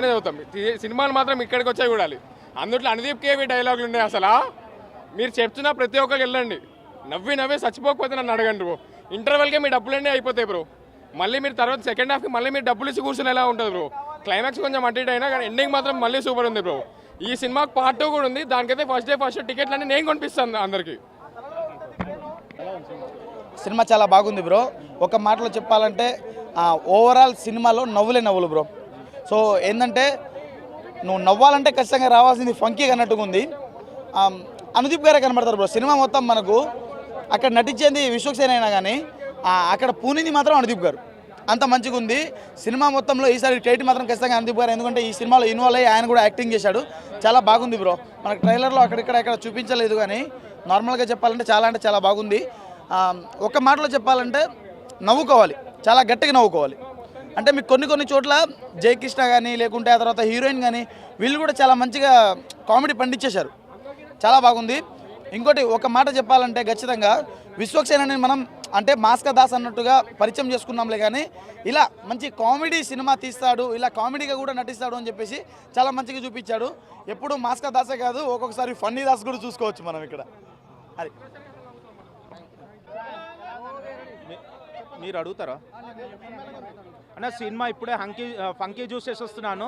చదువుతాం సినిమాలు మాత్రం ఇక్కడికి వచ్చే చూడాలి. అందుట్లో అనుదీప్ కేవి డైలాగులు ఉన్నాయి. అసలు మీరు చెప్తున్నా ప్రతి ఒక్కరికి వెళ్ళండి, నవ్వే చచ్చిపోకపోతే నన్ను అడగండి బ్రో. ఇంటర్వెల్కే మీ డబ్బులన్నీ అయిపోతాయి బ్రో. మళ్ళీ మీరు తర్వాత సెకండ్ హాఫ్కి మళ్ళీ మీరు డబ్బులు ఇచ్చి కూర్చొని ఎలా ఉంటుంది బ్రో. క్లైమాక్స్ కొంచెం అటు ఇటు అయినా కానీ ఎండింగ్ మాత్రం మళ్ళీ సూపర్ ఉంది బ్రో. ఈ సినిమాకి పార్ట్ 2 కూడా ఉంది. దానికైతే ఫస్ట్ టికెట్లు అన్నీ నేను కొనిపిస్తాను అందరికీ. సినిమా చాలా బాగుంది బ్రో. ఒక మాటలో చెప్పాలంటే ఓవరాల్ సినిమాలో నవ్వులు బ్రో. సో ఏంటంటే నువ్వు నవ్వాలంటే ఖచ్చితంగా రావాల్సింది ఫంకీ అన్నట్టుగా ఉంది. అనుదీప్ గారే కనబడతారు బ్రో. సినిమా మొత్తం మనకు అక్కడ నటించేది విశ్వక్సేన్ అయినా కానీ అక్కడ పూనింది మాత్రం అనుదీప్ గారు. అంత మంచిగా ఉంది సినిమా మొత్తంలో. ఈసారి టైటిల్ మాత్రం ఖచ్చితంగా అనుదీప్ గారు, ఎందుకంటే ఈ సినిమాలో ఇన్వాల్వ్ అయ్యి ఆయన కూడా యాక్టింగ్ చేశాడు. చాలా బాగుంది బ్రో. మనకు ట్రైలర్లో అక్కడిక్కడ చూపించలేదు కానీ నార్మల్గా చెప్పాలంటే చాలా అంటే చాలా బాగుంది. ఒక మాటలో చెప్పాలంటే నవ్వుకోవాలి, చాలా గట్టిగా నవ్వుకోవాలి. అంటే మీకు కొన్ని చోట్ల జయకృష్ణ కానీ లేకుంటే ఆ తర్వాత హీరోయిన్ కానీ వీళ్ళు కూడా చాలా మంచిగా కామెడీ పండించేశారు. చాలా బాగుంది. ఇంకోటి ఒక మాట చెప్పాలంటే ఖచ్చితంగా విశ్వక్సేన్ అని మనం అంటే మాస్కా దాస్ అన్నట్టుగా పరిచయం చేసుకున్నాంలే, కానీ ఇలా మంచి కామెడీ సినిమా తీస్తాడు, ఇలా కామెడీగా కూడా నటిస్తాడు అని చెప్పేసి చాలా మంచిగా చూపించాడు. ఎప్పుడు మాస్కా దాసే కాదు, ఒక్కొక్కసారి ఫన్నీ దాస్ కూడా చూసుకోవచ్చు మనం ఇక్కడ. అది మీరు అడుగుతారా అన్న? సినిమా ఇప్పుడే ఫంకీ జ్యూస్ చేసి వస్తున్నాను.